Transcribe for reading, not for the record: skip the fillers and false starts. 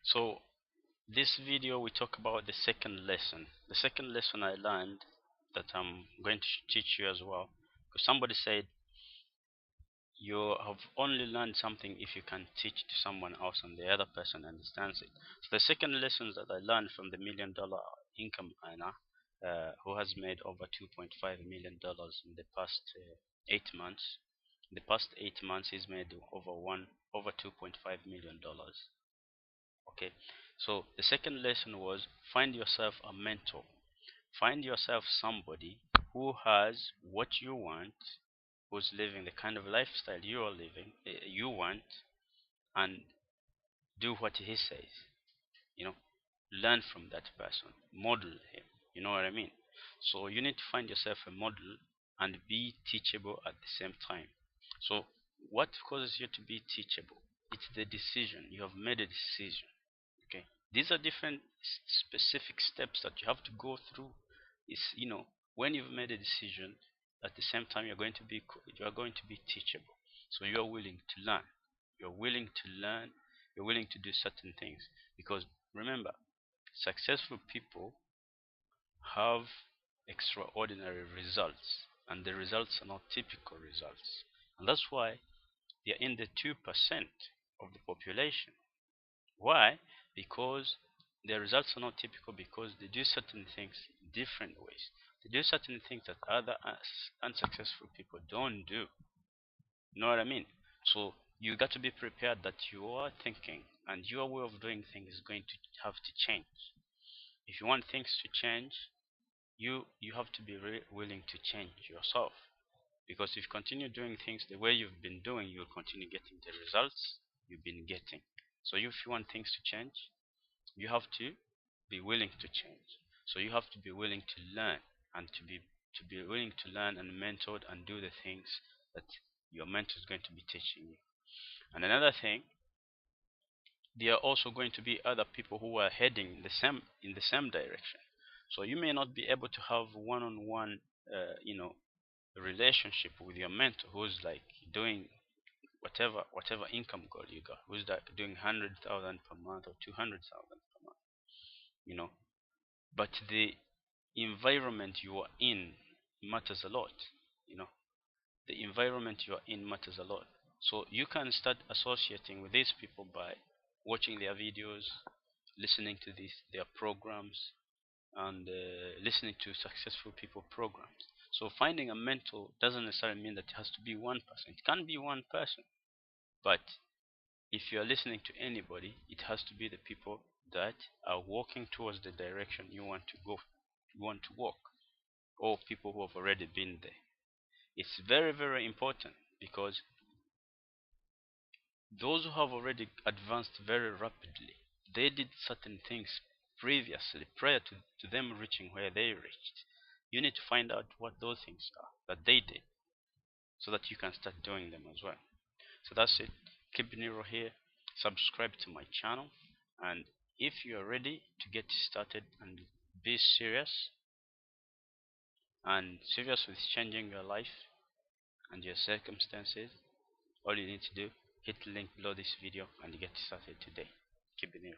So this video we talk about the second lesson. The second lesson I learned that I'm going to teach you as well. Because somebody said you have only learned something if you can teach to someone else and the other person understands it. So the second lesson that I learned from the $1 million income earner who has made over $2.5 million in the past 8 months. In the past 8 months he's made over $2.5 million. Okay, so the second lesson was find yourself a mentor. Find yourself somebody who has what you want, who's living the kind of lifestyle you are living, you want, and do what he says. You know, learn from that person, model him. You know what I mean? So you need to find yourself a model and be teachable at the same time. So what causes you to be teachable? It's the decision. You have made a decision. Okay, these are different specific steps that you have to go through. Is, when you've made a decision, at the same time you are going to be teachable. So you are willing to learn. You're willing to learn. You're willing to do certain things, because remember, successful people have extraordinary results, and the results are not typical results, and that's why they are in the 2% of the population. Why? Because their results are not typical, because they do certain things different ways. They do certain things that other unsuccessful people don't do. You know what I mean? So you got to be prepared that your thinking and your way of doing things is going to have to change. If you want things to change, you have to be willing to change yourself. Because if you continue doing things the way you've been doing, you'll continue getting the results you've been getting. So if you want things to change, you have to be willing to change. So you have to be willing to learn, and to be willing to learn and mentored and do the things that your mentor is going to be teaching you. And another thing, there are also going to be other people who are heading in the same direction. So you may not be able to have one-on-one relationship with your mentor who's like doing whatever income goal you got, who's like doing 100,000 per month or 200,000 per month, you know but the environment you are in matters a lot. you know the environment you are in matters a lot. So you can start associating with these people by watching their videos, listening to their programs, and listening to successful people programs. So finding a mentor doesn't necessarily mean that it has to be one person. It can be one person, but if you are listening to anybody, it has to be the people that are walking towards the direction you want to go, you want to walk, or people who have already been there. It's very, very important, because those who have already advanced very rapidly, they did certain things previously prior to them reaching where they reached. You need to find out what those things are that they did, so that you can start doing them as well. So that's it. Keep Nero here. Subscribe to my channel, and if you are ready to get started and be serious with changing your life and your circumstances, all you need to do, hit the link below this video and get started today. Keep Nero.